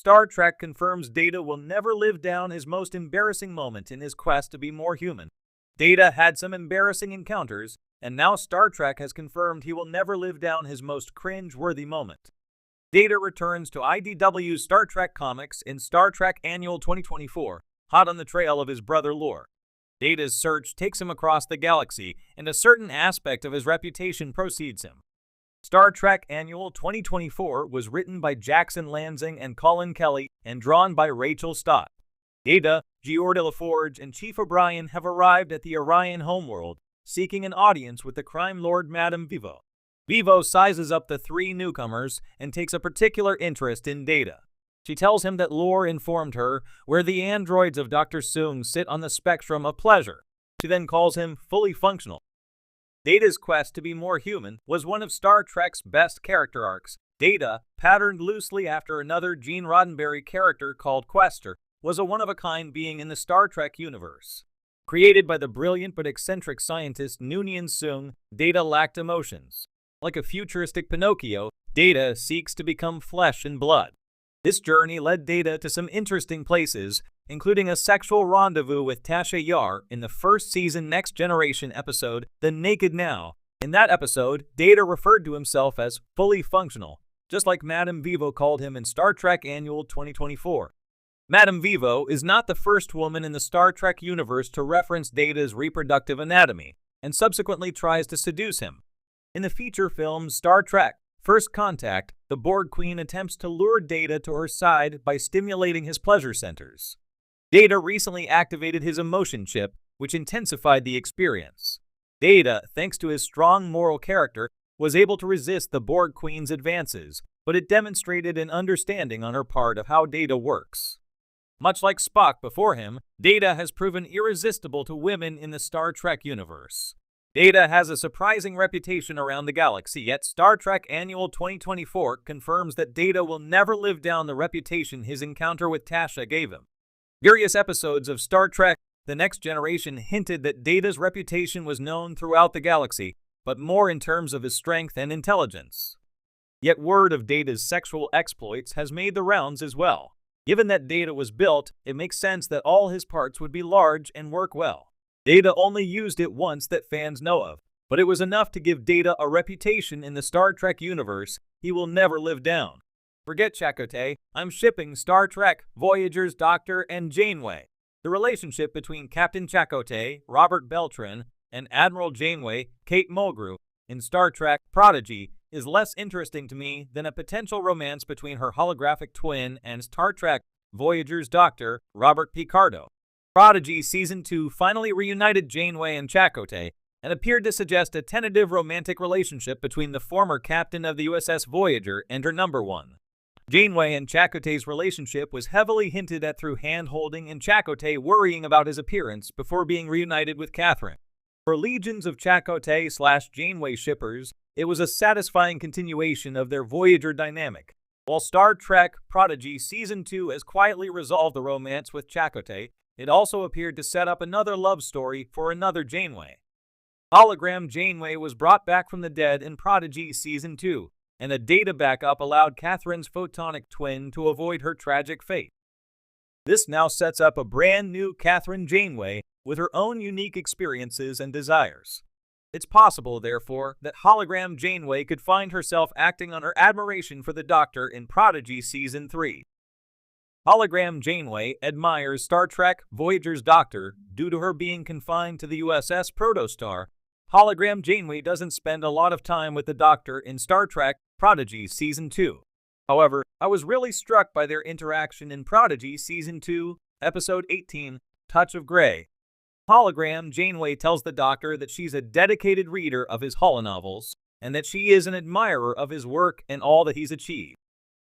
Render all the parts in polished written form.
Star Trek confirms Data will never live down his most embarrassing moment in his quest to be more human. Data had some embarrassing encounters, and now Star Trek has confirmed he will never live down his most cringe-worthy moment. Data returns to IDW's Star Trek comics in Star Trek Annual 2024, hot on the trail of his brother Lore. Data's search takes him across the galaxy, and a certain aspect of his reputation precedes him. Star Trek Annual 2024 was written by Jackson Lansing and Colin Kelly and drawn by Rachel Stott. Data, Geordi LaForge, and Chief O'Brien have arrived at the Orion homeworld, seeking an audience with the crime lord Madame Vivo. Vivo sizes up the three newcomers and takes a particular interest in Data. She tells him that Lore informed her where the androids of Dr. Soong sit on the spectrum of pleasure. She then calls him fully functional. Data's quest to be more human was one of Star Trek's best character arcs. Data, patterned loosely after another Gene Roddenberry character called Questor, was a one-of-a-kind being in the Star Trek universe. Created by the brilliant but eccentric scientist Noonien Soong, Data lacked emotions. Like a futuristic Pinocchio, Data seeks to become flesh and blood. This journey led Data to some interesting places, including a sexual rendezvous with Tasha Yar in the first season Next Generation episode, The Naked Now. In that episode, Data referred to himself as fully functional, just like Madame Vivo called him in Star Trek Annual 2024. Madame Vivo is not the first woman in the Star Trek universe to reference Data's reproductive anatomy, and subsequently tries to seduce him. In the feature film Star Trek First Contact, the Borg Queen attempts to lure Data to her side by stimulating his pleasure centers. Data recently activated his emotion chip, which intensified the experience. Data, thanks to his strong moral character, was able to resist the Borg Queen's advances, but it demonstrated an understanding on her part of how Data works. Much like Spock before him, Data has proven irresistible to women in the Star Trek universe. Data has a surprising reputation around the galaxy, yet Star Trek Annual 2024 confirms that Data will never live down the reputation his encounter with Tasha gave him. Various episodes of Star Trek The Next Generation hinted that Data's reputation was known throughout the galaxy, but more in terms of his strength and intelligence. Yet word of Data's sexual exploits has made the rounds as well. Given that Data was built, it makes sense that all his parts would be large and work well. Data only used it once that fans know of, but it was enough to give Data a reputation in the Star Trek universe he will never live down. Forget Chakotay, I'm shipping Star Trek, Voyager's Doctor, and Janeway. The relationship between Captain Chakotay, Robert Beltran, and Admiral Janeway, Kate Mulgrew, in Star Trek Prodigy is less interesting to me than a potential romance between her holographic twin and Star Trek, Voyager's Doctor, Robert Picardo. Prodigy Season 2 finally reunited Janeway and Chakotay, and appeared to suggest a tentative romantic relationship between the former captain of the USS Voyager and her number one. Janeway and Chakotay's relationship was heavily hinted at through hand-holding and Chakotay worrying about his appearance before being reunited with Catherine. For legions of Chakotay/Janeway shippers, it was a satisfying continuation of their Voyager dynamic. While Star Trek Prodigy Season 2 has quietly resolved the romance with Chakotay, it also appeared to set up another love story for another Janeway. Hologram Janeway was brought back from the dead in Prodigy Season 2, and a data backup allowed Catherine's photonic twin to avoid her tragic fate. This now sets up a brand new Catherine Janeway with her own unique experiences and desires. It's possible, therefore, that Hologram Janeway could find herself acting on her admiration for the Doctor in Prodigy Season 3. Hologram Janeway admires Star Trek Voyager's Doctor due to her being confined to the USS Protostar. Hologram Janeway doesn't spend a lot of time with the Doctor in Star Trek Prodigy Season 2. However, I was really struck by their interaction in Prodigy Season 2, Episode 18, Touch of Grey. Hologram Janeway tells the Doctor that she's a dedicated reader of his holonovels, and that she is an admirer of his work and all that he's achieved.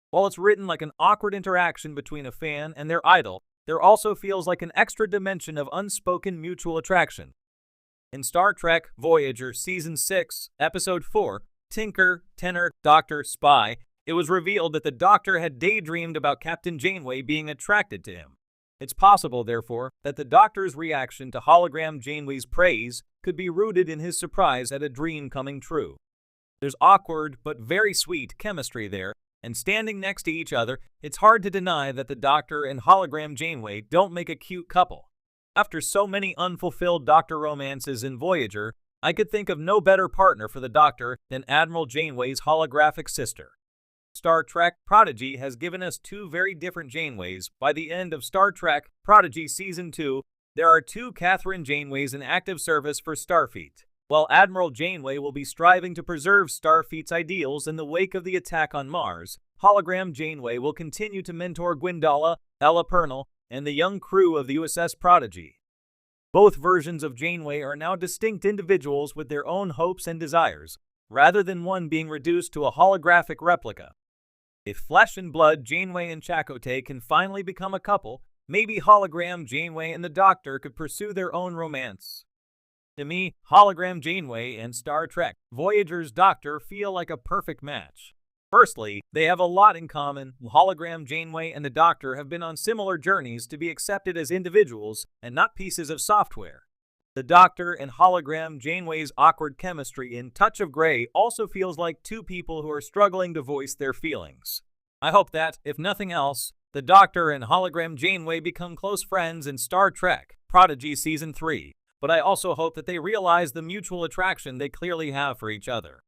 While it's written like an awkward interaction between a fan and their idol, there also feels like an extra dimension of unspoken mutual attraction. In Star Trek Voyager Season 6, Episode 4, Tinker, Tenor, Doctor, Spy, it was revealed that the Doctor had daydreamed about Captain Janeway being attracted to him. It's possible, therefore, that the Doctor's reaction to Hologram Janeway's praise could be rooted in his surprise at a dream coming true. There's awkward but very sweet chemistry there, and standing next to each other, it's hard to deny that the Doctor and Hologram Janeway don't make a cute couple. After so many unfulfilled Doctor romances in Voyager, I could think of no better partner for the Doctor than Admiral Janeway's holographic sister. Star Trek Prodigy has given us two very different Janeways. By the end of Star Trek Prodigy Season 2, there are two Catherine Janeways in active service for Starfleet. While Admiral Janeway will be striving to preserve Starfleet's ideals in the wake of the attack on Mars, Hologram Janeway will continue to mentor Gwyndala, Ella Purnell, and the young crew of the USS Prodigy. Both versions of Janeway are now distinct individuals with their own hopes and desires, rather than one being reduced to a holographic replica. If Flesh and Blood Janeway and Chakotay can finally become a couple, maybe Hologram Janeway and the Doctor could pursue their own romance. To me, Hologram Janeway and Star Trek Voyager's Doctor feel like a perfect match. Firstly, they have a lot in common. Hologram Janeway and the Doctor have been on similar journeys to be accepted as individuals and not pieces of software. The Doctor and Hologram Janeway's awkward chemistry in Touch of Grey also feels like two people who are struggling to voice their feelings. I hope that, if nothing else, the Doctor and Hologram Janeway become close friends in Star Trek Prodigy Season 3. But I also hope that they realize the mutual attraction they clearly have for each other.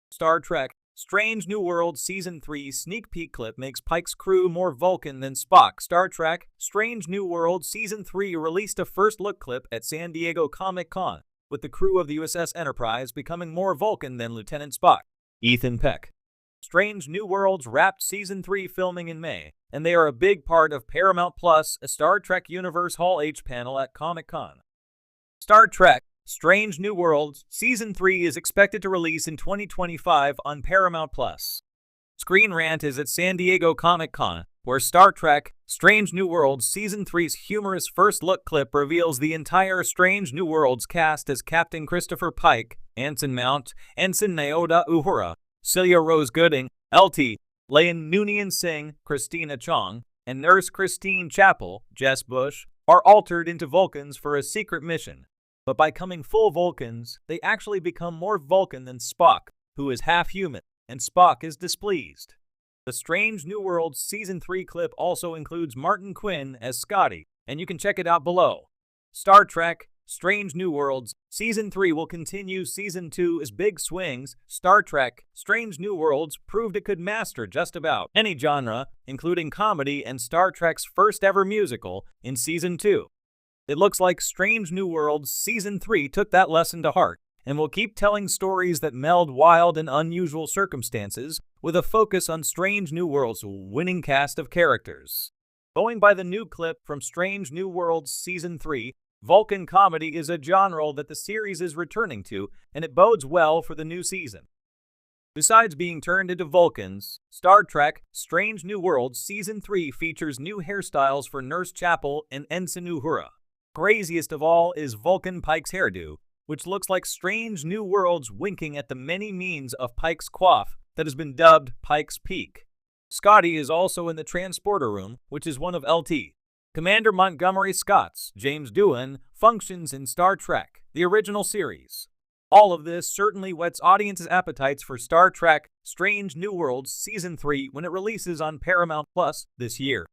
Star Trek Strange New Worlds Season 3 sneak peek clip makes Pike's crew more Vulcan than Spock. Star Trek Strange New Worlds Season 3 released a first look clip at San Diego Comic-Con, with the crew of the USS Enterprise becoming more Vulcan than Lieutenant Spock. Ethan Peck. Strange New Worlds wrapped Season 3 filming in May, and they are a big part of Paramount Plus, a Star Trek Universe Hall H panel at Comic-Con. Star Trek Strange New Worlds Season 3 is expected to release in 2025 on Paramount Plus. Screen Rant is at San Diego Comic-Con, where Star Trek Strange New Worlds Season 3's humorous first look clip reveals the entire Strange New Worlds cast as Captain Christopher Pike, Anson Mount, Ensign Nyota Uhura, Celia Rose Gooding, LT, Layan Noonien Singh, Christina Chong, and Nurse Christine Chapel, Jess Bush, are altered into Vulcans for a secret mission. But by becoming full Vulcans, they actually become more Vulcan than Spock, who is half human, and Spock is displeased. The Strange New Worlds Season 3 clip also includes Martin Quinn as Scotty, and you can check it out below. Star Trek Strange New Worlds Season 3 will continue Season 2 as big swings. Star Trek Strange New Worlds proved it could master just about any genre, including comedy and Star Trek's first ever musical in Season 2. It looks like Strange New Worlds Season 3 took that lesson to heart, and will keep telling stories that meld wild and unusual circumstances with a focus on Strange New Worlds' winning cast of characters. Going by the new clip from Strange New Worlds Season 3, Vulcan comedy is a genre that the series is returning to, and it bodes well for the new season. Besides being turned into Vulcans, Star Trek Strange New Worlds Season 3 features new hairstyles for Nurse Chapel and Ensign Uhura. Craziest of all is Vulcan Pike's hairdo, which looks like Strange New Worlds winking at the many means of Pike's coif that has been dubbed Pike's Peak. Scotty is also in the transporter room, which is one of LT. Commander Montgomery Scott's James Doohan functions in Star Trek, the original series. All of this certainly whets audiences' appetites for Star Trek Strange New Worlds Season 3 when it releases on Paramount Plus this year.